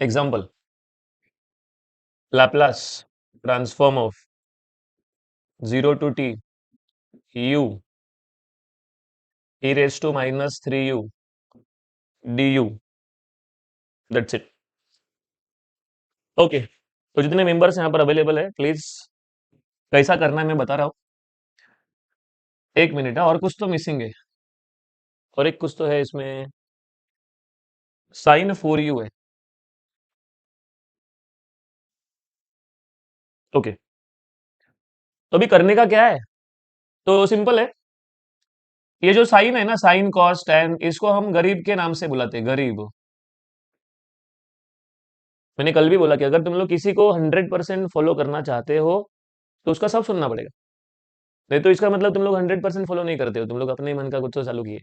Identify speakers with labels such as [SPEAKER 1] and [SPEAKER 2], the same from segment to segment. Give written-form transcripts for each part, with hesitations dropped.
[SPEAKER 1] Example, Laplace transform of 0 to t u e raised to minus 3u du, that's it. Okay, तो जितने members यहाँ पर available है please, कैसा करना है मैं बता रहा हूँ। एक मिनट है, और कुछ तो मिसिंग है, और एक कुछ तो है इसमें, साइन 4u है। ओके, तो अभी करने का क्या है, तो सिंपल है। ये जो साइन है ना, साइन कॉस टैन, इसको हम गरीब के नाम से बुलाते हैं, गरीब। मैंने कल भी बोला कि अगर तुम लोग किसी को 100% फॉलो करना चाहते हो तो उसका सब सुनना पड़ेगा, नहीं तो इसका मतलब तुम लोग 100% फॉलो नहीं करते हो, तुम लोग अपने ही मन का कुछ तो चालू किए।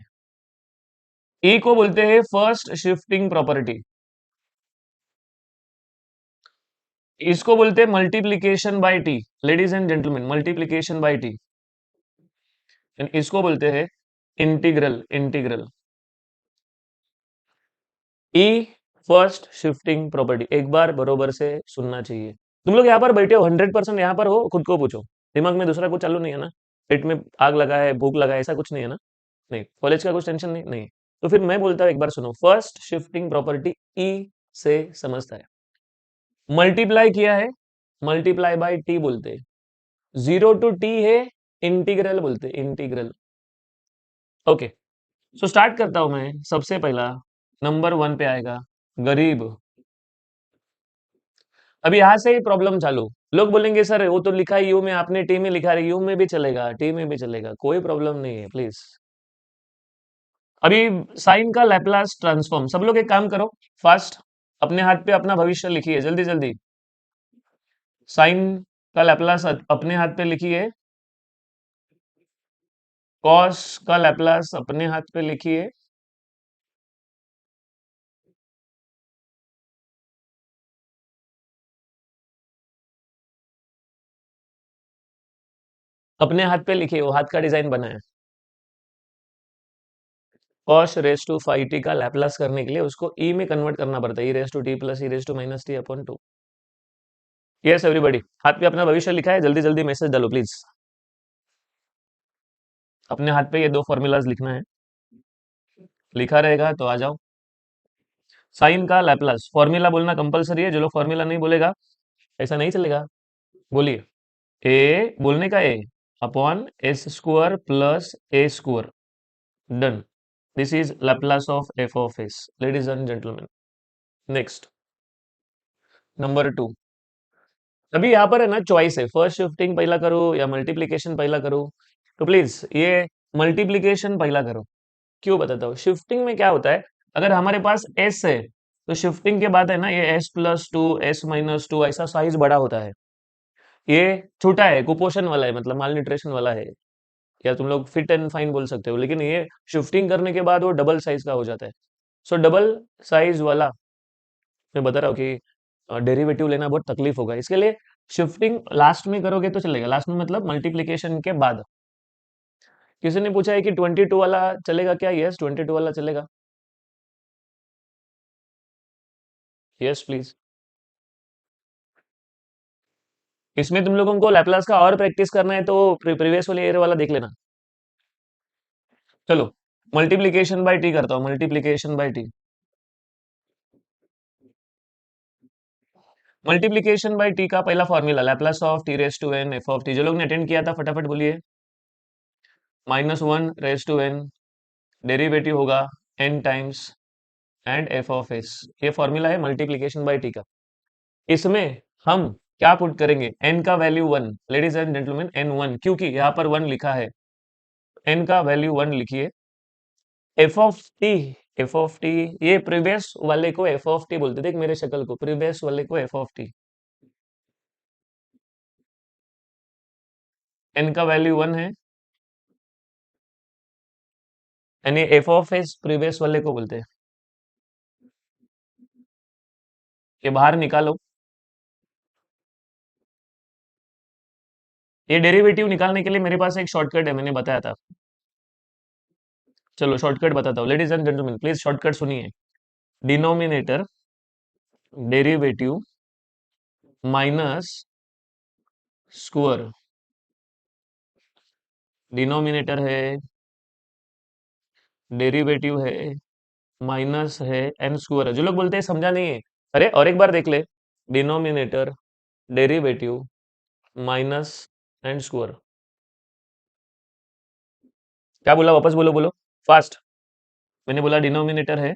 [SPEAKER 1] ई को बोलते हैं फर्स्ट शिफ्टिंग प्रॉपर्टी, इसको बोलते हैं multiplication by T, ladies and gentleman, multiplication by T. इसको बोलते हैं इंटीग्रल, इंटीग्रल। ई फर्स्ट शिफ्टिंग प्रॉपर्टी, एक बार बरोबर से सुनना चाहिए। तुम लोग यहाँ पर बैठे हो, 100% यहाँ पर हो, खुद को पूछो, दिमाग में दूसरा कुछ चालू नहीं है ना, पेट में आग लगा है, भूख लगा है, ऐसा कुछ नहीं है ना, नहीं, कॉलेज का कुछ टेंशन नहीं, नहीं। तो फिर मैं बोलता हूँ, एक बार सुनो, फर्स्ट शिफ्टिंग प्रॉपर्टी ई से समझता है, मल्टीप्लाई किया है, मल्टीप्लाई बाय टी बोलते हैं, 0 to t है, इंटीग्रल बोलते हैं, इंटीग्रल। ओके, सो स्टार्ट करता हूं मैं। सबसे पहला नंबर 1 पे आएगा गरीब। अभी यहां से ही प्रॉब्लम चालू, लोग बोलेंगे सर वो तो लिखा है यू में, आपने टी में लिखा है, यू में भी चलेगा, टी में भी चलेगा, कोई प्रॉब्लम नहीं है प्लीज। अभी साइन का लैपलास ट्रांसफॉर्म, सब लोग एक काम करो फास्ट, अपने हाथ पे अपना भविष्य लिखिए जल्दी जल्दी। साइन का लैपलास अपने हाथ पे लिखिए, कॉस का लैपलास अपने हाथ पे लिखिए, अपने हाथ पे लिखिए, वो हाथ का डिजाइन बना है। कॉस रेस टू 5t का लैपलास करने के लिए उसको ई में कन्वर्ट करना पड़ता है, e raise to t plus e raise to minus t upon 2। Yes everybody, हाथ पे अपना भविष्य लिखा है, जल्दी जल्दी मैसेज डालो प्लीज। अपने हाथ पे ये दो फॉर्मूलाज लिखना है, लिखा रहेगा तो आ जाओ। साइन का लैपलास फॉर्मूला बोलना कंपलसरी है, जो लोग फॉर्मूला नहीं बोलेगा ऐसा नहीं चलेगा। बोलिए, ए बोलने का, a upon s square plus a square, done. This is Laplace of f of s, ladies and gentleman. Next, number 2। अभी यहाँ पर है ना, चॉइस है, फर्स्ट शिफ्टिंग पहला करो या मल्टीप्लीकेशन पहला करो, तो प्लीज ये मल्टीप्लीकेशन पहला करो। क्यों बताता हूँ, शिफ्टिंग में क्या होता है, अगर हमारे पास एस है तो शिफ्टिंग के बाद है ना, ये s+2 s-2 ऐसा साइज बड़ा होता है, ये छोटा है, कुपोषण वाला है, मतलब माल न्यूट्रिशन वाला है, या तुम लोग फिट एंड फाइन बोल सकते हो, लेकिन ये शिफ्टिंग करने के बाद वो डबल साइज का हो जाता है। सो डबल साइज वाला, मैं बता रहा हूँ कि डेरिवेटिव लेना बहुत तकलीफ होगा, इसके लिए शिफ्टिंग लास्ट में करोगे तो चलेगा, लास्ट में मतलब मल्टीप्लीकेशन के बाद। किसी ने पूछा है कि 22 वाला चलेगा क्या, यस 22 वाला चलेगा, यस प्लीज। इसमें तुम लोगों को लैपलास का और प्रैक्टिस करना है तो प्रीवियस वाले ईयर वाला देख लेना। चलो, मल्टीप्लीकेशन बाय टी करता हूँ, multiplication by t. Multiplication by t का पहला formula, Laplace of t raise to n f of t, जो लोग ने अटेंड किया था फटाफट बोलिए, -1 रेस टू एन, डेरिवेटिव होगा n times and f of s, ये फॉर्मूला है मल्टीप्लीकेशन बाय टी का। इसमें हम क्या पुट करेंगे, एन का value 1, ladies and gentleman, n 1, क्योंकि यहाँ पर 1 लिखा है, एन का वैल्यू 1 लिखिए, F of T, F of T, ये प्रीवियस वाले को एफ ऑफ टी बोलते, देख मेरे शक्ल को, प्रीवियस वाले को एफ ऑफ टी, एन का वैल्यू 1 है, यानी एफ ऑफ एस प्रीवियस वाले को बोलते हैं। ये बाहर निकालो, ये डेरिवेटिव निकालने के लिए मेरे पास एक शॉर्टकट है, मैंने बताया था। चलो शॉर्टकट बताता हूँ, ladies and gentleman please shortcut सुनिए। Denominator derivative minus square, denominator है, डेरिवेटिव है, माइनस है, एन स्क्वायर है। जो लोग बोलते हैं समझा नहीं है, अरे और एक बार देख ले, denominator, derivative, minus and square. क्या बोला, वापस बोलो बोलो फास्ट। मैंने बोला डिनोमिनेटर है,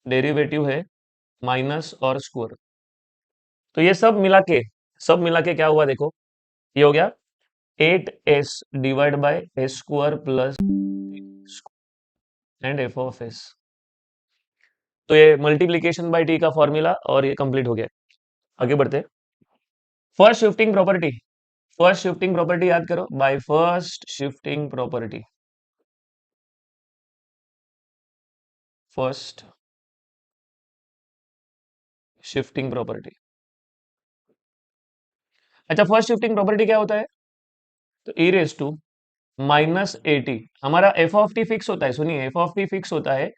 [SPEAKER 1] डेरिवेटिव है, माइनस और स्क्वायर। तो ये सब मिला के क्या हुआ देखो, ये हो गया 8s divide by s square plus and f of s. तो ये मल्टीप्लीकेशन बाय टी का फॉर्मूला और ये कंप्लीट हो गया। आगे बढ़ते, first shifting property. First shifting property याद करो, by first shifting property. First shifting property. अच्छा, फर्स्ट शिफ्टिंग प्रॉपर्टी क्या होता है? तो e raise to minus a t, हमारा एफ ऑफ टी फिक्स होता है, सुनिए एफ ऑफ टी फिक्स होता है,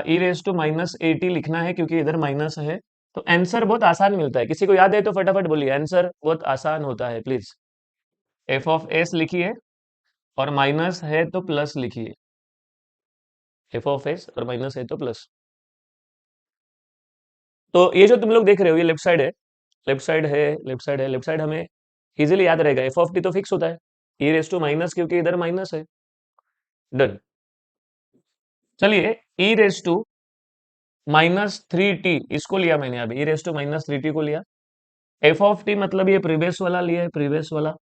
[SPEAKER 1] e raise to minus a t लिखना है क्योंकि इधर माइनस है। तो आंसर बहुत आसान मिलता है, किसी को याद है तो फटाफट बोलिए, आंसर बहुत आसान होता है प्लीज। एफ ऑफ एस लिखिए और माइनस है तो प्लस लिखिए, एफ ऑफ एस और माइनस है तो प्लस। तो ये जो तुम लोग देख रहे हो ये लेफ्ट साइड है, लेफ्ट साइड है, लेफ्ट साइड है, लेफ्ट साइड हमें इजीली याद रहेगा, एफ ऑफ टी तो फिक्स होता है, ई रेस टू माइनस क्योंकि इधर माइनस है। डन। चलिए, ई रेस टू -3t इसको लिया मैंने, अभी ई रेस टू -3t को लिया। एफ ऑफ टी मतलब ये प्रीवियस वाला लिया है, प्रीवियस वाला।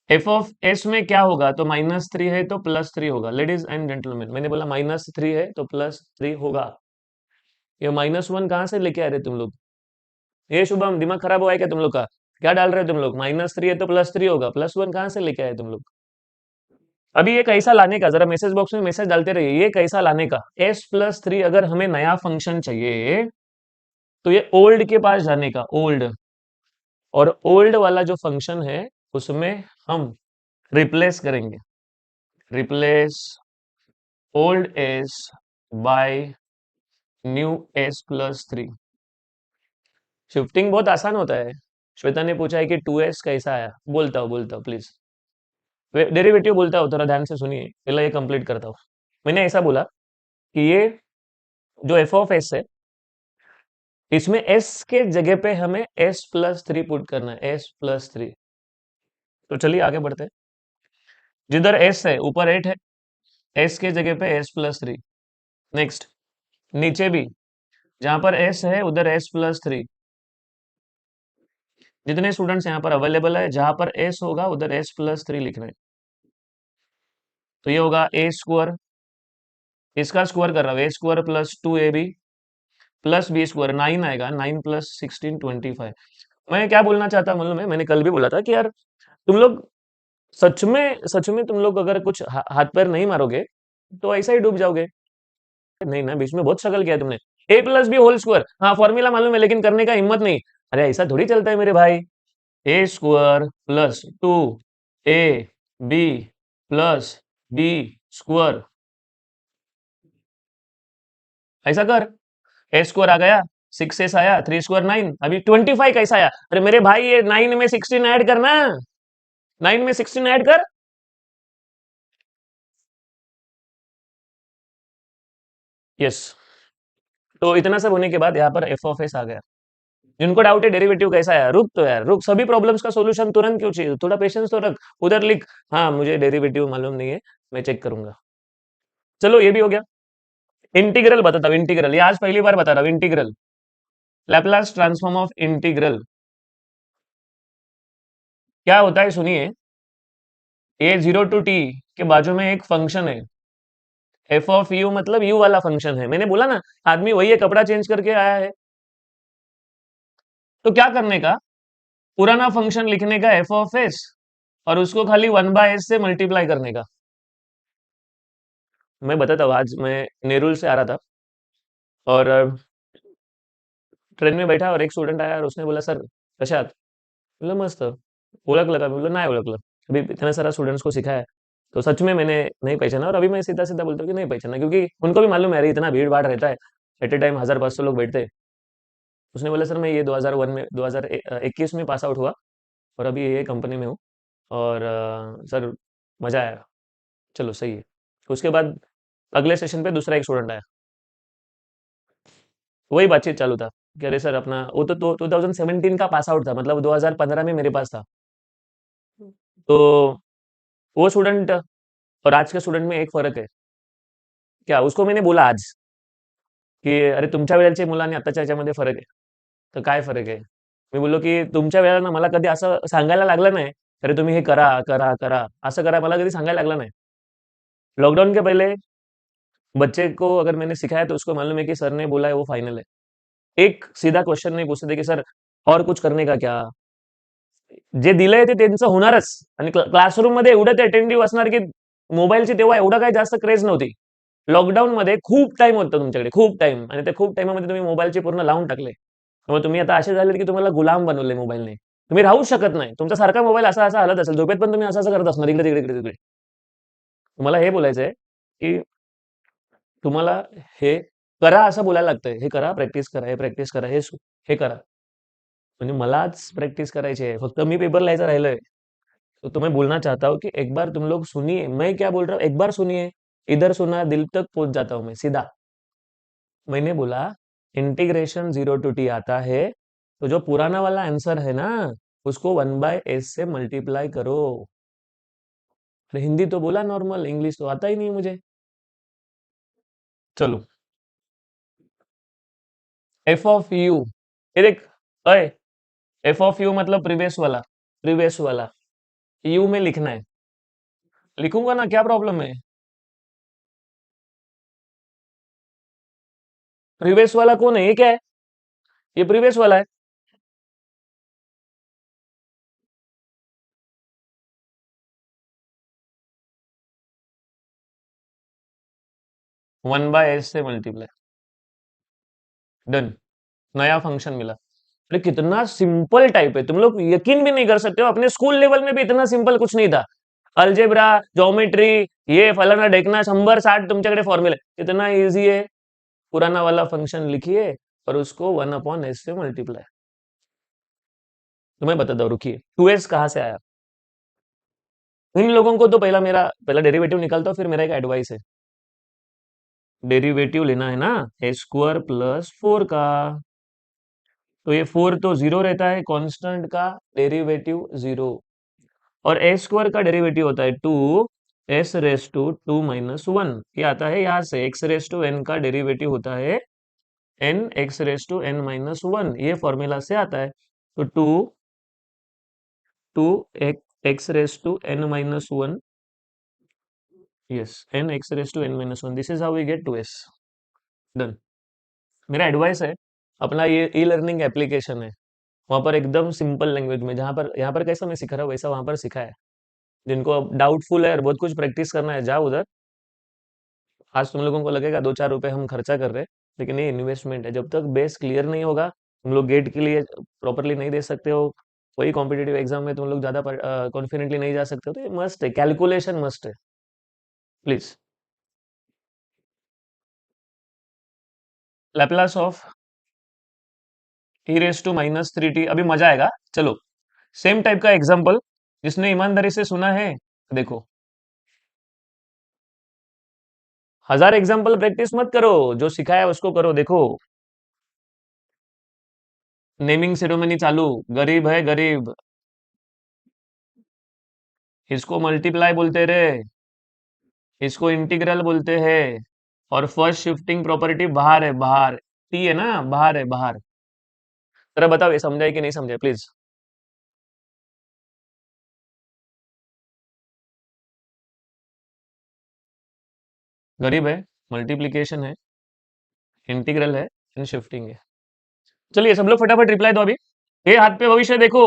[SPEAKER 1] एफ ऑफ एस में क्या होगा, तो -3 है तो +3 होगा। लेडीज एंड जेंटलमैन, मैंने बोला -3 है तो +3 होगा। ये -1 कहाँ से लेके आ रहे तुम लोग? ये शुभम, दिमाग खराब हुआ है क्या तुम लोग का? क्या डाल रहे हो तुम लोग? -3 है तो +3 होगा, +1 कहाँ से लेके आए तुम लोग? अभी ये कैसा लाने का, जरा मैसेज बॉक्स में मैसेज डालते रहिए, ये कैसा लाने का? s+3 अगर हमें नया फंक्शन चाहिए तो ये ओल्ड के पास जाने का, ओल्ड। और ओल्ड वाला जो फंक्शन है उसमें हम रिप्लेस करेंगे, replace old s by new s+3। Shifting बहुत आसान होता है। श्वेता ने पूछा है कि 2s कैसा आया, बोलता हूँ प्लीज, डेरिवेटिव बोलता हूँ, थोड़ा ध्यान से सुनिए, पहले ये कंप्लीट करता हूँ। मैंने ऐसा बोला कि ये जो एफ ऑफ एस है, इसमें s के जगह पे हमें s+3 पुट करना है, s+3। तो चलिए आगे बढ़ते हैं, जिधर s है ऊपर 8 है, s के जगह पे s+3। नेक्स्ट, नीचे भी जहां पर s है उधर s+3। जितने स्टूडेंट्स यहाँ पर अवेलेबल है, जहां पर s होगा उधर s+3 लिखना है। तो ये होगा ए स्क्वायर, इसका स्क्वायर कर रहा हूँ, a square +2ab plus b square, 9 आएगा, 9 + 16 25। मैं क्या बोलना चाहता हूँ मालूम है, मैंने कल भी बोला था कि यार तुम लोग सच में तुम लोग अगर कुछ हाथ पैर नहीं मारोगे तो ऐसा ही डूब जाओगे। नहीं ना, बीच में बहुत स्ट्रगल किया है तुमने। a+b होल स्क्वायर, हाँ फॉर्मूला मालूम है लेकिन करने का हिम्मत नहीं। अरे ऐसा थोड़ी चलता है मेरे भाई, ए स्क्वायर +2ab+b स्क्वायर, ऐसा कर। ए स्क्वायर आ गया, 6s आया, 3 स्क्वायर 9, अभी 25 कैसा आया? अरे मेरे भाई ये 9 में 16 ऐड करना, 9 में 16 ऐड कर। यस। तो इतना सब होने के बाद यहाँ पर एफ ऑफ एस आ गया। जिनको डाउट है डेरिवेटिव कैसा है, रुक तो यार रुक, सभी प्रॉब्लम्स का सॉल्यूशन तुरंत क्यों चाहिए, थोड़ा पेशेंस तो रख। उधर लिख, हाँ मुझे डेरिवेटिव मालूम नहीं है, मैं चेक करूंगा। चलो ये भी हो गया। इंटीग्रल बताता हूँ, इंटीग्रल, ये आज पहली बार बता रहा हूँ। Integral, Laplace transform of integral क्या होता है सुनिए। ए जीरो टू टी के बाजू में एक फंक्शन है, एफ ऑफ यू, मतलब यू वाला फंक्शन है। मैंने बोला ना, आदमी वही है, कपड़ा चेंज करके आया है। तो क्या करने का, पुराना फंक्शन लिखने का एफ ऑफ एस, और उसको खाली 1/s से मल्टीप्लाई करने का। मैं बताता हूँ, आज मैं नेरुल से आ रहा था और ट्रेन में बैठा और एक स्टूडेंट आया और उसने बोला सर कशात, बोला मस्त, ओळखलं का? बोला नाही ओळखलं, अभी इतने सारा स्टूडेंट्स को सिखाया है। तो सच में मैंने नहीं पहचाना, और अभी मैं सीधा सीधा बोलता हूँ कि नहीं पहचाना, क्योंकि उनको भी मालूम है, अरे इतना भीड़ भाड़ रहता है, एट ए टाइम 1500 लोग बैठते हैं। उसने बोला सर मैं ये 2001 में 2021 में पास आउट हुआ, और अभी ये कंपनी में हूँ, और सर मज़ा आया। चलो सही है। उसके बाद अगले सेशन पे दूसरा एक स्टूडेंट आया, वही बातचीत चालू था कि अरे सर अपना वो तो 2017 का पास आउट था, मतलब 2015 में मेरे पास था। तो वो स्टूडेंट और आज के स्टूडेंट में एक फर्क है। क्या उसको मैंने बोला आज की अरे तुमच्या वेळेचे मुलं आणि आत्ताच्या ह्याच्यामध्ये फरक आहे. तर काय फरक आहे? मी बोललो की तुमच्या वेळेला ना मला कधी असं सांगायला लागलं नाही, अरे तुम्ही हे करा, करा, करा, असं करा, मला कधी सांगायला लागलं नाही. लॉकडाउन के पहले बच्चे को अगर मैंने सिखाया तो उसको मालूम है कि सर ने बोला है वो फाइनल है. एक सीधा क्वेश्चन नहीं पूछते थे की सर और कुछ करने का क्या? जे दिलंय ते त्यांचं होणारच, आणि क्लासरूममध्ये एवढं ते अटेंटिव्ह असणार की मोबाईलची तेव्हा एवढा काही जास्त क्रेज नव्हती. लॉकडाऊनमध्ये खूप टाईम होता तुमच्याकडे, खूप टाईम, आणि त्या खूप टाईमामध्ये तुम्ही मोबाईलचे पूर्ण लावून टाकले. त्यामुळे तुम्ही आता असे झालेत की तुम्हाला गुलाम बनवले मोबाईलने. तुम्ही राहूच शकत नाही. तुमचा सारखा मोबाईल असा-असा हलत असेल. झोपेत पण तुम्ही असं-असं करत असणार इकडे-तिकडे, इकडे-तिकडे. तुम्हाला हे बोलायचंय की तुम्हाला हे करा असं बोलायला लागतंय. हे करा, प्रॅक्टिस करा, हे प्रॅक्टिस करा, हे करा. म्हणजे मलाच प्रैक्टिस करायची है, फक्त मी पेपर लिहायचा राहिलोय. तो तुम्हें बोलना चाहता हूँ कि एक बार तुम लोग सुनिए, मैं क्या बोल रहा हूँ एक बार सुनिए, इधर सुना दिल तक पहुंच जाता हूं मैं सीधा। मैंने बोला इंटीग्रेशन 0 to t आता है, तो जो पुराना वाला आंसर है ना उसको 1/s से मल्टीप्लाई करो। अरे हिंदी तो बोला नॉर्मल, इंग्लिश तो आता ही नहीं मुझे। चलो, एफ ऑफ यू, ये देख, अय एफ ऑफ यू मतलब प्रीवियस वाला, प्रीवियस वाला, यू में लिखना है। लिखूंगा ना, क्या प्रॉब्लम है? प्रीवियस वाला कौन है? ये क्या है? ये प्रीवियस वाला है। 1/s से मल्टीप्लाई, डन, नया फंक्शन मिला। अरे कितना सिंपल टाइप है, तुम लोग यकीन भी नहीं कर सकते हो, अपने स्कूल लेवल में भी इतना सिंपल कुछ नहीं था। अल्जेब्रा, ज्योमेट्री, ये फलाना ढेकना 100-60 तुमच्याकडे फॉर्म्युले, इतना इजी है। पुराना वाला फंक्शन लिखिए और उसको 1/s से मल्टीप्लाई। तुम्हें बताता हूँ, रुकिए, 2s कहाँ से आया? इन लोगों को तो पहला डेरिवेटिव निकालता हूँ, फिर मेरा एक एडवाइस है। डेरिवेटिव लेना है ना a² + 4 का, तो ये 4 तो 0 रहता है, कांस्टेंट का डेरिवेटिव 0, और a² का डेरिवेटिव होता है 2s⁻² - 1, ये आता है यहाँ से, x⁻n का डेरिवेटिव होता है n(x⁻n - 1), ये फॉर्मूला से आता है। तो 2 x⁻n - 1, yes, n(x⁻n - 1), this is how we get 2s। Done. मेरा एडवाइस है, अपना ये ई लर्निंग एप्लीकेशन है, वहां पर एकदम सिंपल लैंग्वेज में, जहां पर यहाँ पर कैसा मैं सिखा रहा हूँ वैसा वहां पर सिखा है। जिनको अब डाउटफुल है और बहुत कुछ प्रैक्टिस करना है, जाओ उधर। आज तुम लोगों को लगेगा 2-4 रुपए हम खर्चा कर रहे हैं, लेकिन ये इन्वेस्टमेंट है। जब तक बेस क्लियर नहीं होगा, तुम लोग गेट के लिए प्रॉपरली नहीं दे सकते हो, कोई कॉम्पिटेटिव एग्जाम में तुम लोग ज्यादा कॉन्फिडेंटली नहीं जा सकते हो, तो ये मस्ट है, कैलकुलेशन मस्ट है, प्लीज। लैपलास ऑफ e⁻³ अभी मजा आएगा। चलो, सेम टाइप का एग्जाम्पल, जिसने ईमानदारी से सुना है, देखो। 1000 एग्जाम्पल प्रैक्टिस मत करो, जो सिखाया उसको करो। देखो, नेमिंग सेरेमनी चालू, गरीब है गरीब, इसको मल्टीप्लाई बोलते रे, इसको इंटीग्रल बोलते हैं, और फर्स्ट शिफ्टिंग प्रॉपर्टी बाहर है, बाहर, टी है ना, बाहर है, बाहर। जरा बताओ ये समझाए कि नहीं समझाए, प्लीज। गरीब है, मल्टीप्लीकेशन है, इंटीग्रल है, एंड शिफ्टिंग है। चलिए सब लोग फटाफट रिप्लाई दो अभी। ये हाथ पे भविष्य देखो,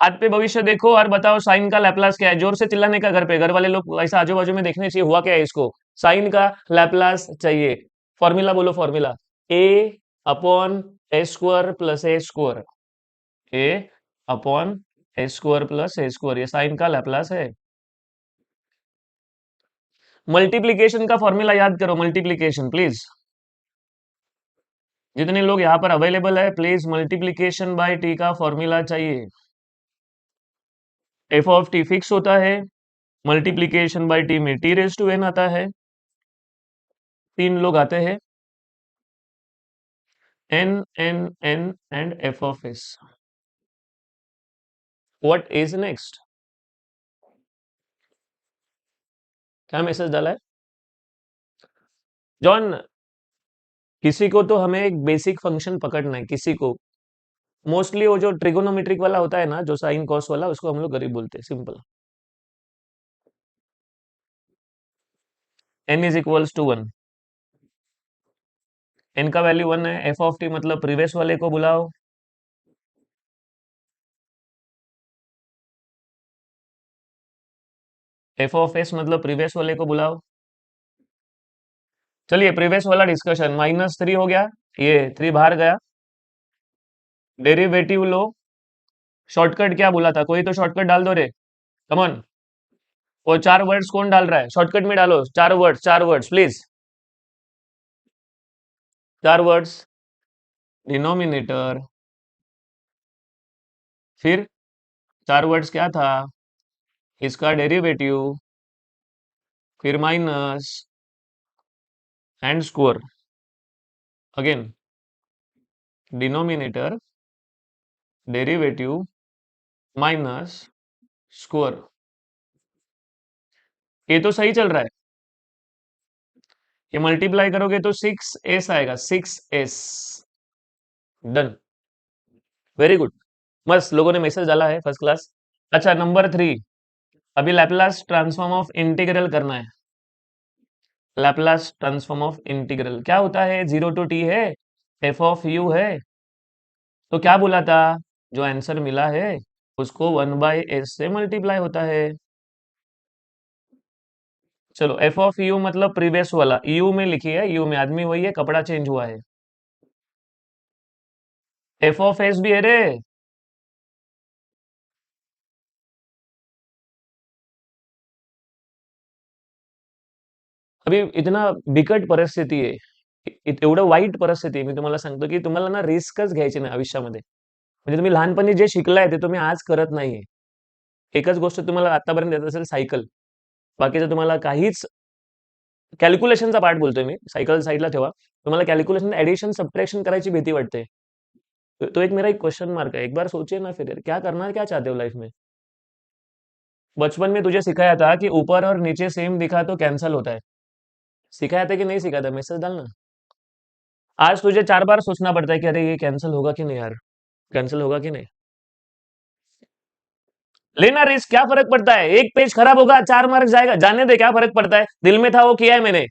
[SPEAKER 1] हाथ पे भविष्य देखो और बताओ साइन का लैपलास क्या है। जोर से चिल्लाने का, घर पे घर वाले लोग ऐसा आजू बाजू में देखने चाहिए हुआ क्या है इसको। साइन का लैपलास चाहिए। फॉर्मूला बोलो, formula, a/s² + a², a/s² + a², ये साइन का लैपलास है। मल्टीप्लीकेशन का फॉर्मूला याद करो, मल्टीप्लीकेशन प्लीज। जितने लोग यहाँ पर अवेलेबल है प्लीज मल्टीप्लीकेशन बाय टी का फॉर्मूला चाहिए। एफ ऑफ टी फिक्स होता है, मल्टीप्लीकेशन बाय टी में टी रेज टू एन आता है, तीन लोग आते हैं, n n n and f of s. What is next? क्या मैसेज डाला है जॉन? किसी को तो हमें एक बेसिक फंक्शन पकड़ना है, किसी को। मोस्टली वो जो ट्रिगोनोमेट्रिक वाला होता है ना, जो साइन कॉस वाला, उसको हम लोग गरीब बोलते हैं, simple. N is equals to 1, n का वैल्यू 1 है, एफ ऑफ टी मतलब प्रीवियस वाले को बुलाओ, एफ ऑफ एस मतलब प्रीवियस वाले को बुलाओ। चलिए प्रीवियस वाला डिस्कशन, -3 हो गया, ये 3 बाहर गया, डेरिवेटिव लो। शॉर्टकट क्या बोला था? कोई तो शॉर्टकट डाल दो रे, कमॉन। वो 4 वर्ड्स कौन डाल रहा है? शॉर्टकट में डालो, 4 words, 4 words please, 4 words. Denominator, फिर 4 वर्ड्स क्या था? इसका डेरिवेटिव, फिर minus and square. Again denominator, derivative, minus, square. ये तो सही चल रहा है। ये मल्टीप्लाई करोगे तो 6s आएगा, 6s। डन, वेरी गुड, बस लोगों ने मैसेज डाला है, फर्स्ट क्लास। अच्छा नंबर 3, अभी लैपलास ट्रांसफॉर्म ऑफ इंटीग्रल करना है। लैपलास ट्रांसफॉर्म ऑफ इंटीग्रल क्या होता है? 0 to t है, एफ ऑफ यू है, तो क्या बोला था? जो आंसर मिला है उसको 1/s से मल्टीप्लाई होता है। चलो एफ ऑफ यू मतलब प्रीवियस वाला, यू में लिखी है, यू में आदमी वही है, कपड़ा चेंज हुआ है। एफ ऑफ एस भी है रे। अभी इतना बिकट परिस्थिती आहे, एवढं वाईट परिस्थिती आहे, मी तुम्हाला सांगतो की तुम्हाला ना रिस्कच घ्यायची नाही आयुष्यामध्ये। म्हणजे तुम्ही लहानपणी जे शिकलाय ते तुम्ही आज करत नाहीये। एकच गोष्ट तुम्हाला आतापर्यंत येत असेल, सायकल, बाकीचं तुम्हाला काहीच। कॅल्क्युलेशनचा पार्ट बोलतोय मी, सायकल साईडला ठेवा। तुम्हाला कॅल्क्युलेशन, एडिशन, सबट्रैक्शन करायची भीती वाटते। तो एक मेरा एक क्वेश्चन मार्क है, एक बार सोचिए ना फिर यार, क्या करना, क्या चाहते हो लाइफ में? बचपन में तुझे सिखाया था कि ऊपर और नीचे सेम दिखा तो कैंसल होता है, सिखाया था कि नहीं सिखाया था? मैसेज डालना। आज तुझे 4 बार सोचना पड़ता है कि अरे ये कैंसिल होगा कि नहीं यार, कैंसिल होगा कि नहीं। लेना रिस्क, क्या फर्क पड़ता है? एक पेज खराब होगा, 4 मार्क जाएगा, जाने दे, क्या फर्क पड़ता है? दिल में था वो किया है मैंने।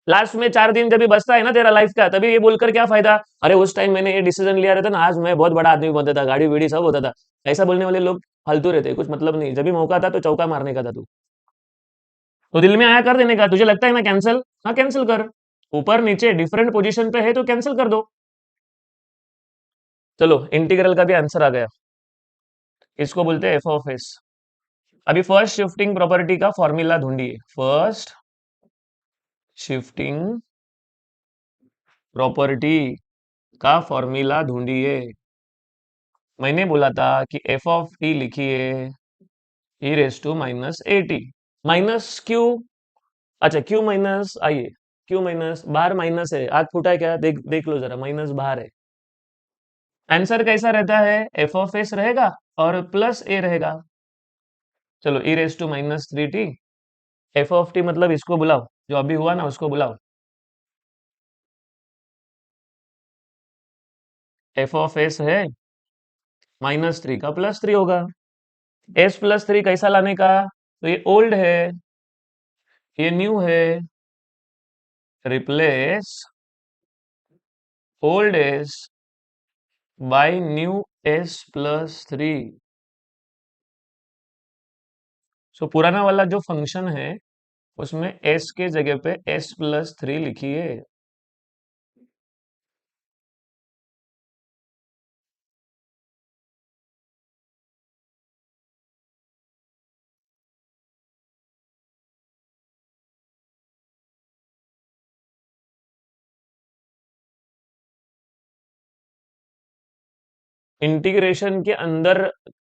[SPEAKER 1] लास्ट में 4 दिन जब भी बचता है ना तेरा लाइफ का, तभी ये बोलकर क्या फायदा? अरे उस टाइम मैंने ये डिसीजन लिया रहता ना, आज मैं बहुत बड़ा आदमी बनता था, गाड़ी वीड़ी सब होता था। ऐसा बोलने वाले लोग फालतू रहते हैं, कुछ मतलब नहीं। जब भी मौका था तो चौका मारने का था तू, तो दिल में आया कर देने का। तुझे लगता है ना कैंसिल, हाँ कैंसिल कर, ऊपर नीचे डिफरेंट पोजीशन पे है तो कैंसिल कर दो। चलो इंटीग्रल का भी आंसर आ गया, इसको बोलते हैं एफ ऑफ एस। अभी फर्स्ट शिफ्टिंग प्रॉपर्टी का फॉर्मूला ढूंढिए, फर्स्ट शिफ्टिंग प्रॉपर्टी का फॉर्मूला ढूंढिए। मैंने बोला था कि एफ ऑफ टी लिखिए ई रेस टू -80, माइनस क्यू। अच्छा क्यू माइनस, आइए, क्यू माइनस, बाहर माइनस है, आग फूटा है क्या? देख देख लो जरा, माइनस बाहर है। आंसर कैसा रहता है? एफ ऑफ एस रहेगा और प्लस ए रहेगा। चलो e raise to -3t, f of t मतलब इसको बुलाओ, जो अभी हुआ ना उसको बुलाओ। एफ ऑफ एस है, -3 का +3 होगा। s+3 कैसा लाने का? तो ये ओल्ड है, ये न्यू है, replace old s by new s+3। So पुराना वाला जो फंक्शन है उसमें s के जगह पे s+3 लिखिए। इंटीग्रेशन के अंदर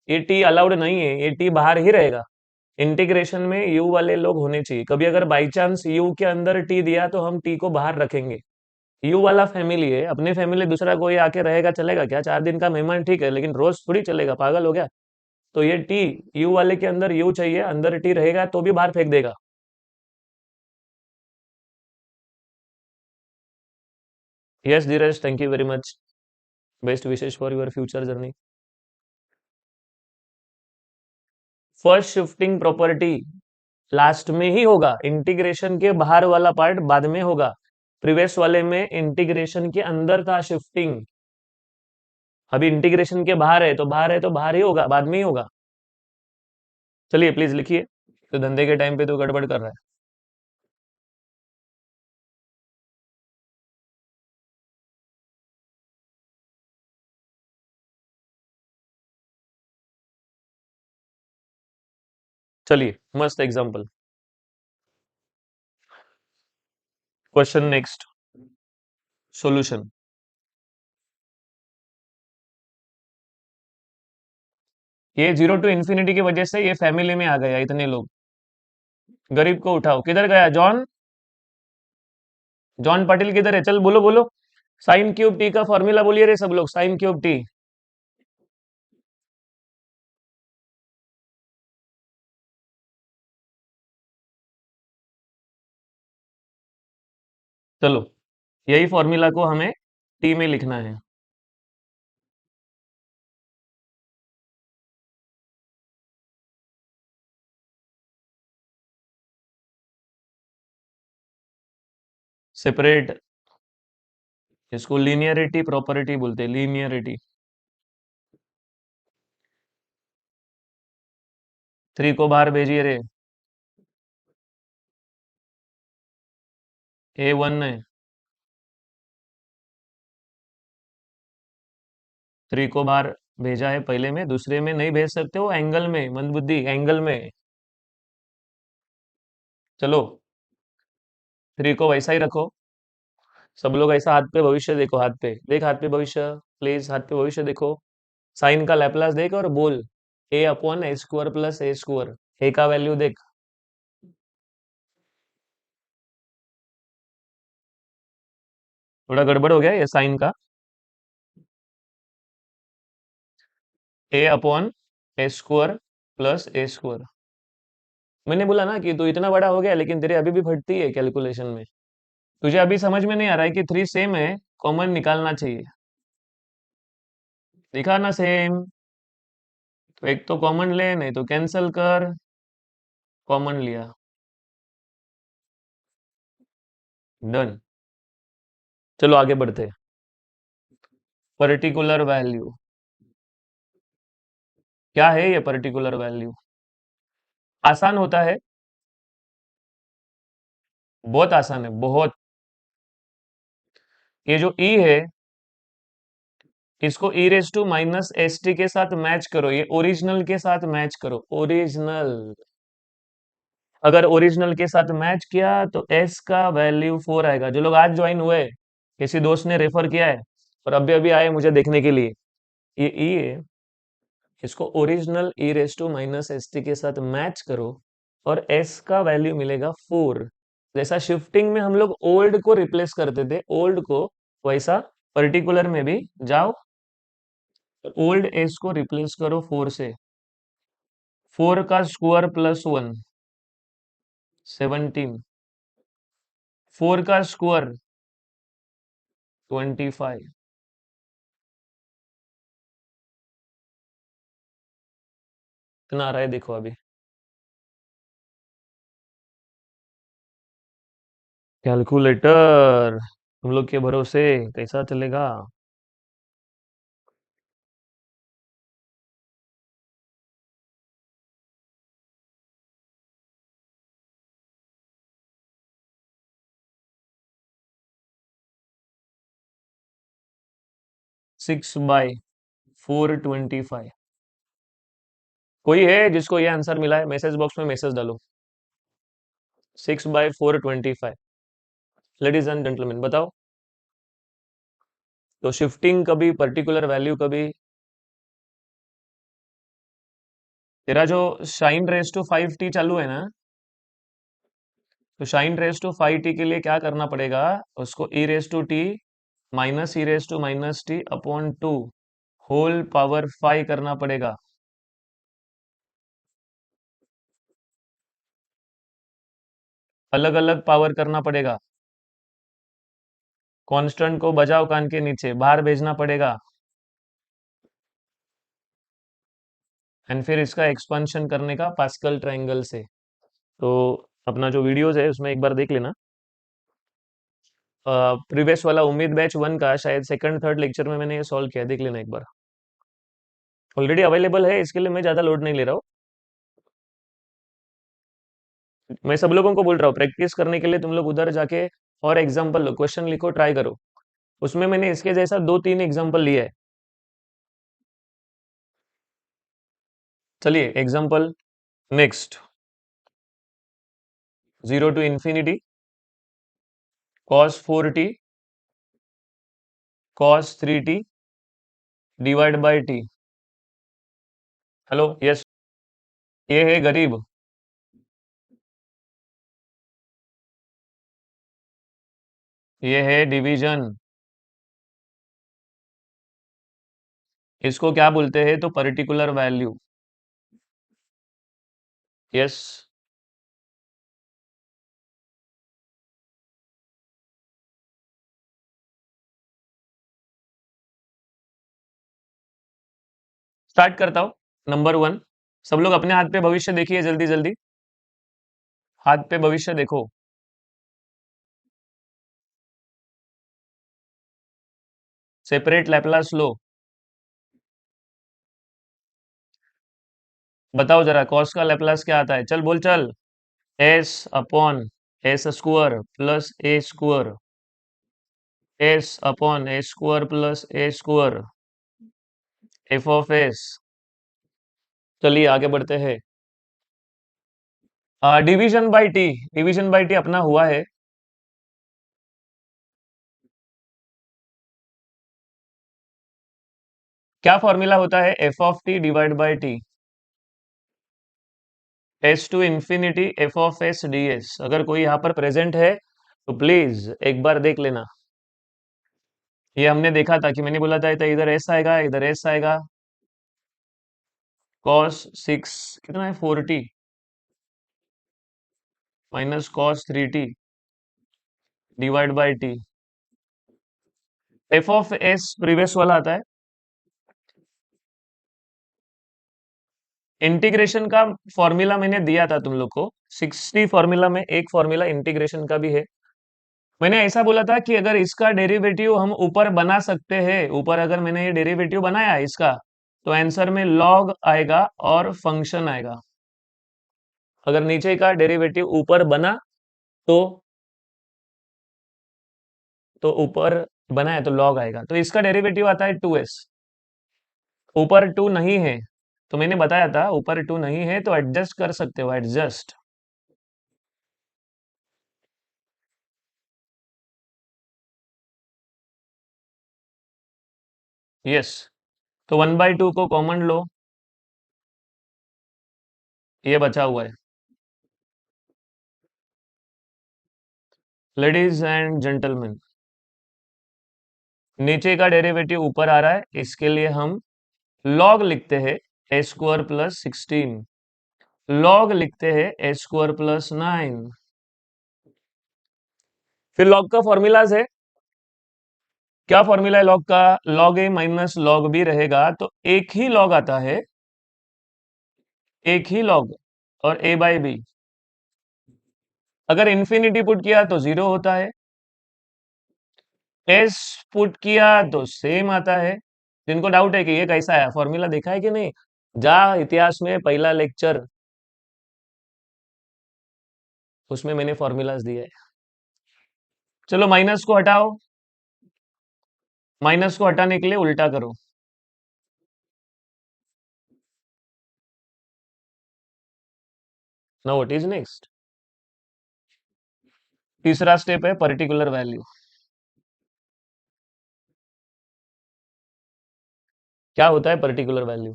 [SPEAKER 1] ये टी अलाउड नहीं है, ये टी बाहर ही रहेगा। इंटीग्रेशन में यू वाले लोग होने चाहिए। कभी अगर बाई चांस यू के अंदर टी दिया तो हम टी को बाहर रखेंगे। यू वाला फैमिली है, अपने फैमिली दूसरा कोई आके रहेगा चलेगा क्या? 4 दिन का मेहमान ठीक है, लेकिन रोज थोड़ी चलेगा, पागल हो गया? तो ये टी, यू वाले के अंदर यू चाहिए, अंदर टी रहेगा तो भी बाहर फेंक देगा। Yes Dheeraj, thank you very much. Best wishes for your future journey. First shifting property last में ही होगा, इंटीग्रेशन के बाहर वाला पार्ट बाद में होगा। प्रीवियस वाले में इंटीग्रेशन के अंदर था शिफ्टिंग, अभी इंटीग्रेशन के बाहर है तो बाहर है तो बाहर ही होगा, बाद में ही होगा। चलिए प्लीज लिखिए, तो धंधे के टाइम पे तो गड़बड़ कर रहा है। चलिए मस्त एग्जांपल। Question next, solution. ये जीरो टू इन्फिनिटी की वजह से ये फैमिली में आ गया इतने लोग। गरीब को उठाओ, किधर गया जॉन? जॉन पाटिल किधर है? चल बोलो बोलो। साइन क्यूब टी का फॉर्मूला बोलिए रे सब लोग, साइन क्यूब टी। चलो, यही फॉर्मूला को हमें टी में लिखना है। सेपरेट, इसको लीनियरिटी प्रॉपर्टी बोलते हैं, लीनियरिटी। 3 को बाहर भेजिए रे। A1 है, 3 को बाहर भेजा है पहले में, दूसरे में नहीं भेज सकते हो, एंगल में मंदबुद्धि, एंगल में। चलो 3 को वैसा ही रखो। सब लोग ऐसा हाथ पे भविष्य देखो, हाथ पे देख, हाथ पे भविष्य, प्लीज हाथ पे भविष्य देखो। साइन का लैपलास देख और बोल, A/A² प्लस A²। ए का वैल्यू देख। थोड़ा गड़बड़ हो गया ये साइन का। A/A² plus A²। मैंने बोला ना कि तू इतना बड़ा हो गया लेकिन तेरे अभी भी फटती है कैलकुलेशन में। तुझे अभी समझ में नहीं आ रहा है कि 3 सेम है, कॉमन निकालना चाहिए। दिखा ना सेम, तो एक तो कॉमन ले, नहीं तो कैंसिल कर। कॉमन लिया, डन। चलो आगे बढ़ते हैं। पर्टिकुलर वैल्यू, क्या है ये पर्टिकुलर वैल्यू? आसान होता है, बहुत आसान है बहुत। ये जो ई है, इसको e⁻⁻st के साथ मैच करो, ये ओरिजिनल के साथ मैच करो, ओरिजिनल। अगर ओरिजिनल के साथ मैच किया तो s का वैल्यू 4 आएगा। जो लोग आज ज्वाइन हुए, किसी दोस्त ने रेफर किया है और अभी अभी आए मुझे देखने के लिए, ये ई है, इसको ओरिजिनल e⁻⁻st के साथ मैच करो और s का वैल्यू मिलेगा 4। जैसा शिफ्टिंग में हम लोग ओल्ड को रिप्लेस करते थे, ओल्ड को, वैसा पर्टिकुलर में भी जाओ, ओल्ड s को रिप्लेस करो 4 से। 4 का स्क्वायर प्लस 1, 17। 4 का स्क्वायर 25। इतना आ रहा है देखो अभी। कैलकुलेटर हम लोग के भरोसे कैसा चलेगा? 6/425। कोई है जिसको ये आंसर मिला है? मैसेज बॉक्स में मैसेज डालो, 6/425। लेडीज एंड जेंटलमैन बताओ। तो शिफ्टिंग कभी, पर्टिकुलर वैल्यू कभी, तेरा जो साइन रेस टू 5t चालू है ना, तो साइन रेस टू 5t के लिए क्या करना पड़ेगा, उसको e raise to t minus e raise to minus t upon 2 whole power 5 करना पड़ेगा। अलग अलग पावर करना पड़ेगा। कांस्टेंट को बजाओ कान के नीचे, बाहर भेजना पड़ेगा। एंड फिर इसका एक्सपांशन करने का पास्कल ट्रायंगल से। तो अपना जो वीडियोस है उसमें एक बार देख लेना। प्रीवियस वाला उम्मीद बैच 1 का शायद सेकंड थर्ड लेक्चर में मैंने ये सॉल्व किया, देख लेना एक बार। ऑलरेडी अवेलेबल है, इसके लिए मैं ज़्यादा लोड नहीं ले रहा हूँ। मैं सब लोगों को बोल रहा हूँ प्रैक्टिस करने के लिए तुम लोग उधर जाके और एग्जाम्पल क्वेश्चन लिखो, ट्राई करो। उसमें मैंने इसके जैसा 2-3 एग्जाम्पल लिए है। चलिए example next. 0 to infinity cos 4t cos 3t divide by t। Hello, yes. ये है गरीब, ये है डिवीजन। इसको क्या बोलते हैं, तो पर्टिकुलर वैल्यू। यस। स्टार्ट करता हूँ। नंबर 1, सब लोग अपने हाथ पे भविष्य देखिए जल्दी जल्दी। हाथ पे भविष्य देखो। सेपरेट लैपलास लो। बताओ जरा कॉस का लैपलास क्या आता है, चल बोल चल। S upon s square plus a square, s upon a square plus a square, f of s. चलिए आगे बढ़ते हैं। Division by t, division by t अपना हुआ है। क्या फॉर्मूला होता है, f of t divide by t, s to infinity f of s d s. अगर कोई यहाँ पर प्रेजेंट है तो प्लीज एक बार देख लेना। ये हमने देखा था कि मैंने बोला था तो इधर एस आएगा इधर एस आएगा। कॉस 6 कितना है 4t minus cos 3t divide by T. F of S previous वाला आता है। इंटीग्रेशन का फॉर्मूला मैंने दिया था तुम लोग को 60 फॉर्मूला में, एक फॉर्मूला इंटीग्रेशन का भी है। मैंने ऐसा बोला था कि अगर इसका डेरिवेटिव हम ऊपर बना सकते हैं, ऊपर अगर मैंने ये डेरिवेटिव बनाया इसका, तो आंसर में लॉग आएगा और फंक्शन आएगा। अगर नीचे का डेरिवेटिव ऊपर बना तो ऊपर बनाया तो लॉग आएगा, तो इसका डेरिवेटिव आता है 2s। ऊपर 2 नहीं है, तो मैंने बताया था ऊपर 2 नहीं है तो एडजस्ट कर सकते हो, एडजस्ट। यस। तो 1/2 को कॉमन लो, ये बचा हुआ है। लेडीज एंड जेंटलमैन, नीचे का डेरिवेटिव ऊपर आ रहा है, इसके लिए हम लॉग लिखते हैं ए स्क्वायर प्लस 16, लॉग लिखते हैं ए स्क्वायर प्लस 9। फिर लॉग का फॉर्मूलाज है। क्या फॉर्मूला है लॉग का, लॉग ए माइनस लॉग बी रहेगा, तो एक ही लॉग आता है, एक ही लॉग और ए बाई बी। अगर इन्फिनिटी पुट किया तो 0 होता है, एस पुट किया तो सेम आता है। जिनको डाउट है कि ये कैसा है फॉर्मूला, देखा है कि नहीं, जा इतिहास में पहला लेक्चर, उसमें मैंने फॉर्मूलाज दिए है। चलो माइनस को हटाओ, माइनस को हटाने के लिए उल्टा करो। Now what is next. तीसरा स्टेप है पर्टिकुलर वैल्यू। क्या होता है particular value,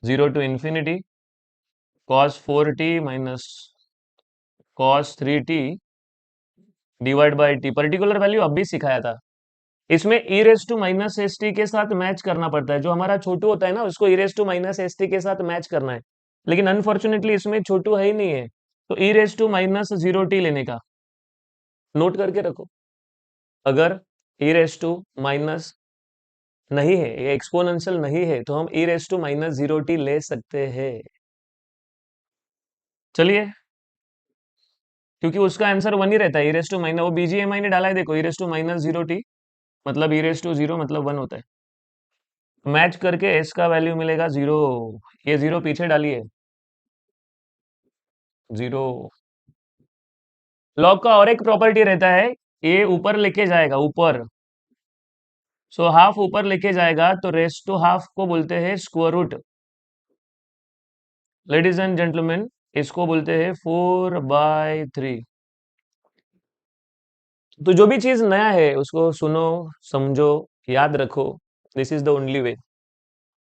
[SPEAKER 1] 0 to ∞ cos 4t minus cos 3t divide by t. Particular value अब भी सिखाया था। इसमें e raise to minus s t के साथ मैच करना पड़ता है। जो हमारा छोटू होता है ना, उसको e raise to minus s t के साथ मैच करना है। लेकिन अनफॉर्चुनेटली इसमें छोटू है ही नहीं है, तो e raise to minus 0 t लेने का नोट करके रखो। अगर ई रेस टू माइनस नहीं है, ये एक्सपोनेंशियल नहीं है, तो हम ई रेस टू माइनस 0 t ले सकते हैं। चलिए, क्योंकि उसका आंसर वन ही रहता है। ई रेस टू माइनस, वो बीजीएमआई ने डाला है, देखो, ई रेस टू माइनस 0 t मतलब ई रेस टू जीरो मतलब वन होता है। मैच करके एस का वैल्यू मिलेगा 0। ये 0 पीछे डालिए, 0। लॉग का और एक प्रॉपर्टी रहता है, ये ऊपर लेके जाएगा, ऊपर। सो हाफ ऊपर लेके जाएगा तो रेस टू हाफ को बोलते हैं square root. Ladies and gentleman, इसको बोलते हैं 4/3। तो जो भी चीज नया है उसको सुनो, समझो, याद रखो। This is the only way.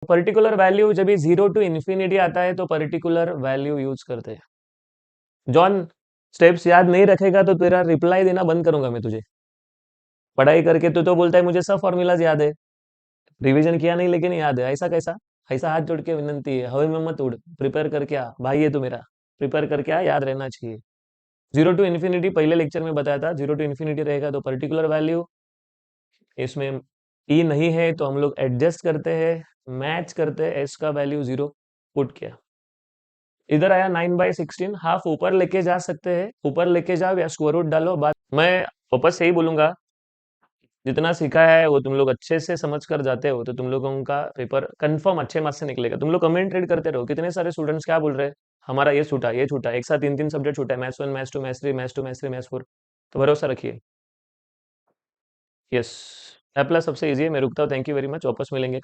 [SPEAKER 1] Particular value जब भी 0 to ∞ आता है तो पर्टिकुलर वैल्यू यूज करते हैं। जॉन, स्टेप्स याद नहीं रखेगा तो तेरा रिप्लाई देना बंद करूंगा मैं तुझे। पढ़ाई करके तो बोलता है मुझे सब फॉर्मूलाज याद है, रिवीजन किया नहीं लेकिन याद है। ऐसा कैसा? ऐसा हाथ जोड़ के विनंती है, हवे में मत उड़, प्रिपेयर करके आ भाई, ये तो मेरा प्रिपेयर करके आ, याद रहना चाहिए। 0 to ∞ पहले लेक्चर में बताया था, 0 to ∞ रहेगा तो पर्टिकुलर वैल्यू। इसमें ई नहीं है तो हम लोग एडजस्ट करते हैं, मैच करते हैं, एस का वैल्यू 0 पुट किया। इधर आया 9/16, हाफ ऊपर लेके जा सकते हैं, ऊपर लेके जाओ या स्क्वायर रूट डालो। बात मैं वापस यही बोलूंगा, जितना सीखा है वो तुम लोग अच्छे से समझ कर जाते हो तो तुम लोगों का पेपर कंफर्म अच्छे मार्क्स से निकलेगा। तुम लोग कमेंट रीड करते रहो, कितने सारे स्टूडेंट्स क्या बोल रहे हैं, हमारा ये छूटा, ये छूटा, एक साथ 3 3 सब्जेक्ट छूटा है, maths 1, maths 2, maths 3, maths 2, maths 3, maths 4। तो भरोसा रखिए। यस, ए प्लस सबसे ईजी है। मैं रुकता हूँ, थैंक यू वेरी मच, वापस मिलेंगे।